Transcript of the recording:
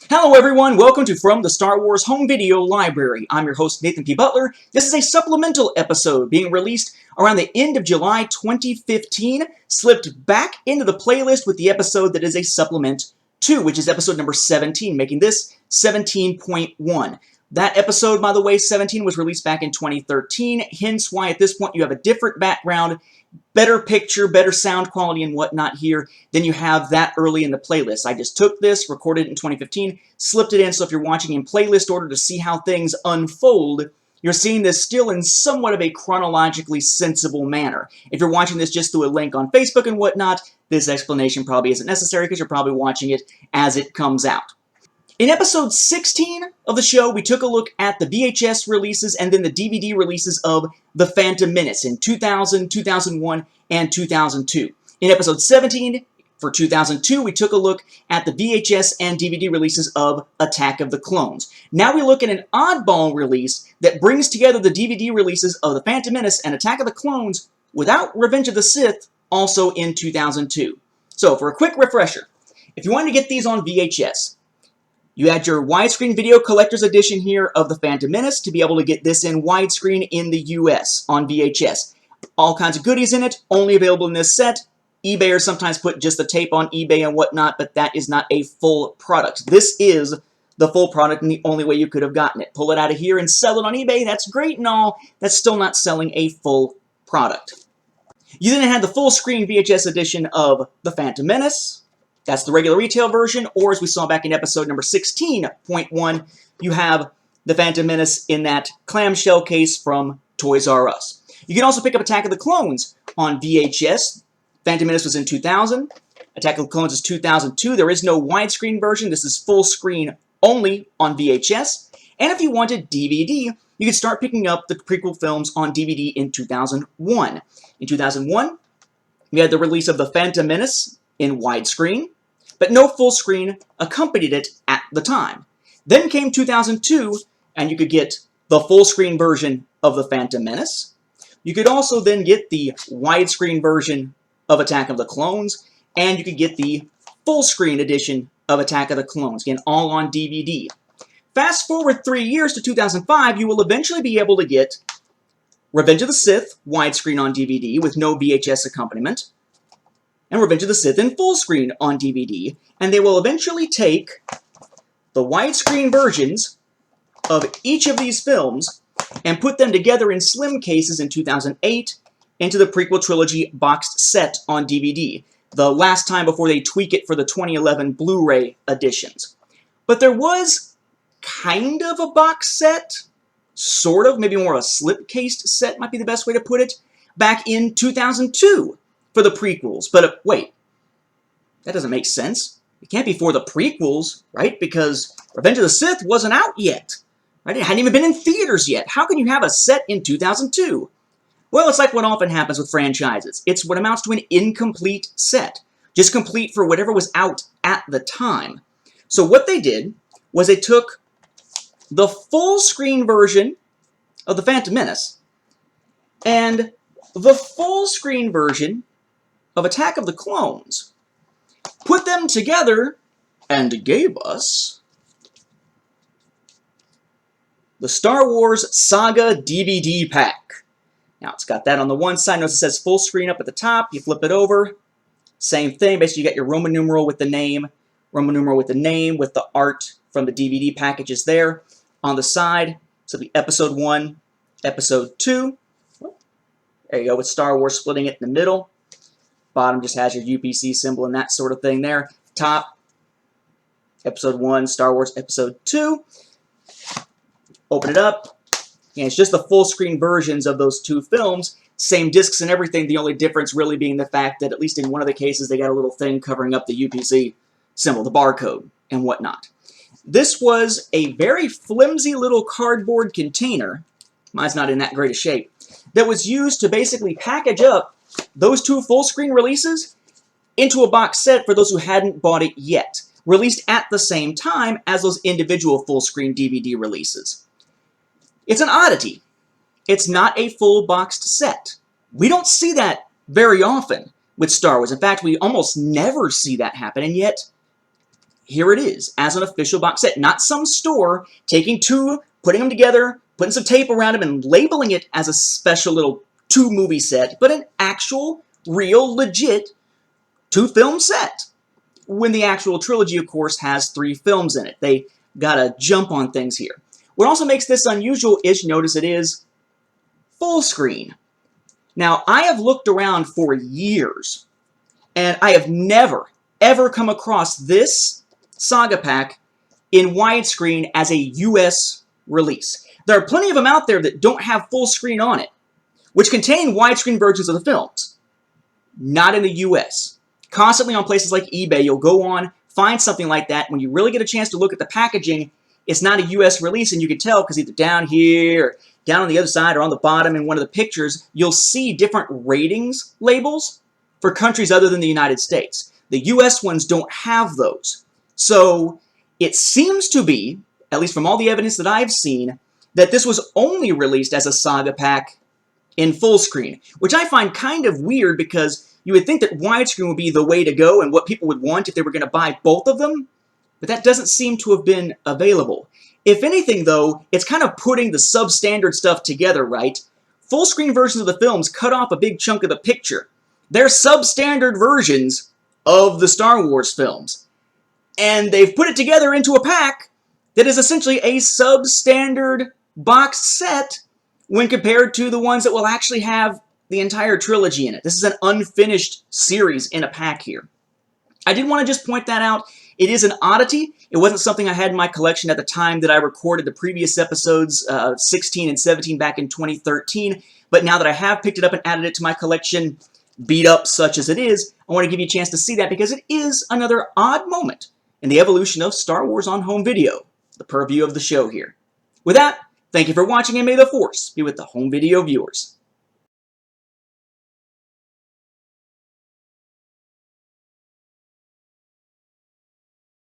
Hello everyone, welcome to From the Star Wars Home Video Library. I'm your host Nathan P. Butler. This is a supplemental episode being released around the end of July 2015, slipped back into the playlist with the episode that is a supplement to, which is episode number 17, making this 17.1. That episode, by the way, 17, was released back in 2013, hence why at this point you have a different background, better picture, better sound quality and whatnot here than you have that early in the playlist. I just took this, recorded it in 2015, slipped it in, so if you're watching in playlist order to see how things unfold, you're seeing this still in somewhat of a chronologically sensible manner. If you're watching this just through a link on Facebook and whatnot, this explanation probably isn't necessary because you're probably watching it as it comes out. In episode 16 of the show, we took a look at the VHS releases and then the DVD releases of The Phantom Menace in 2000, 2001, and 2002. In episode 17, for 2002, we took a look at the VHS and DVD releases of Attack of the Clones. Now we look at an oddball release that brings together the DVD releases of The Phantom Menace and Attack of the Clones without Revenge of the Sith, also in 2002. So, for a quick refresher, if you wanted to get these on VHS, you had your widescreen video collector's edition here of The Phantom Menace to be able to get this in widescreen in the US on VHS. All kinds of goodies in it, only available in this set. eBayers sometimes put just the tape on eBay and whatnot, but that is not a full product. This is the full product and the only way you could have gotten it. Pull it out of here and sell it on eBay, that's great and all, that's still not selling a full product. You then had the full screen VHS edition of The Phantom Menace. That's the regular retail version, or as we saw back in episode number 16.1, you have The Phantom Menace in that clamshell case from Toys R Us. You can also pick up Attack of the Clones on VHS. Phantom Menace was in 2000. Attack of the Clones is 2002. There is no widescreen version. This is full screen only on VHS. And if you wanted DVD, you could start picking up the prequel films on DVD in 2001. In 2001, we had the release of The Phantom Menace in widescreen, but no full screen accompanied it at the time. Then came 2002, and you could get the full screen version of The Phantom Menace. You could also then get the widescreen version of Attack of the Clones, and you could get the full screen edition of Attack of the Clones, again, all on DVD. Fast forward 3 years to 2005, you will eventually be able to get Revenge of the Sith widescreen on DVD with no VHS accompaniment, and Revenge of the Sith in full screen on DVD, and they will eventually take the widescreen versions of each of these films and put them together in slim cases in 2008 into the prequel trilogy boxed set on DVD, the last time before they tweak it for the 2011 Blu-ray editions. But there was kind of a box set, sort of, maybe more of a slip-cased set might be the best way to put it, back in 2002. For the prequels, but wait, that doesn't make sense. It can't be for the prequels, right? Because Revenge of the Sith wasn't out yet, right? It hadn't even been in theaters yet. How can you have a set in 2002? Well, it's like what often happens with franchises. It's what amounts to an incomplete set, just complete for whatever was out at the time. So what they did was they took the full screen version of The Phantom Menace and the full screen version of Attack of the Clones, put them together, and gave us the Star Wars Saga DVD Pack. Now, it's got that on the one side. Notice it says full screen up at the top. You flip it over. Same thing. Basically, you got your Roman numeral with the name, Roman numeral with the name, with the art from the DVD packages there. On the side, so the Episode 1, Episode 2. There you go, with Star Wars splitting it in the middle. Bottom just has your UPC symbol and that sort of thing there. Top, Episode 1, Star Wars Episode 2. Open it up, and it's just the full screen versions of those two films. Same discs and everything, the only difference really being the fact that at least in one of the cases they got a little thing covering up the UPC symbol, the barcode, and whatnot. This was a very flimsy little cardboard container, mine's not in that great a shape, that was used to basically package up those two full screen releases into a box set for those who hadn't bought it yet, released at the same time as those individual full screen DVD releases. It's an oddity. It's not a full boxed set. We don't see that very often with Star Wars. In fact, we almost never see that happen, and yet here it is as an official box set. Not some store taking two, putting them together, putting some tape around them, and labeling it as a special little two-movie set, but an actual, real, legit two-film set. When the actual trilogy, of course, has 3 films in it. They gotta jump on things here. What also makes this unusual is, notice it is full screen. Now, I have looked around for years, and I have never, ever come across this Saga pack in widescreen as a US release. There are plenty of them out there that don't have full screen on it, which contain widescreen versions of the films. Not in the US. Constantly on places like eBay, you'll go on, find something like that. When you really get a chance to look at the packaging, it's not a US release, and you can tell because either down here, or down on the other side, or on the bottom in one of the pictures, you'll see different ratings labels for countries other than the United States. The US ones don't have those. So it seems to be, at least from all the evidence that I've seen, that this was only released as a Saga pack in full screen, which I find kind of weird because you would think that widescreen would be the way to go and what people would want if they were going to buy both of them, but that doesn't seem to have been available. If anything, though, it's kind of putting the substandard stuff together, right? Full screen versions of the films cut off a big chunk of the picture. They're substandard versions of the Star Wars films. And they've put it together into a pack that is essentially a substandard box set when compared to the ones that will actually have the entire trilogy in it. This is an unfinished series in a pack here. I did want to just point that out. It is an oddity. It wasn't something I had in my collection at the time that I recorded the previous episodes, 16 and 17 back in 2013, but now that I have picked it up and added it to my collection, beat up such as it is, I want to give you a chance to see that because it is another odd moment in the evolution of Star Wars on home video, the purview of the show here. With that, thank you for watching, and may the Force be with the home video viewers.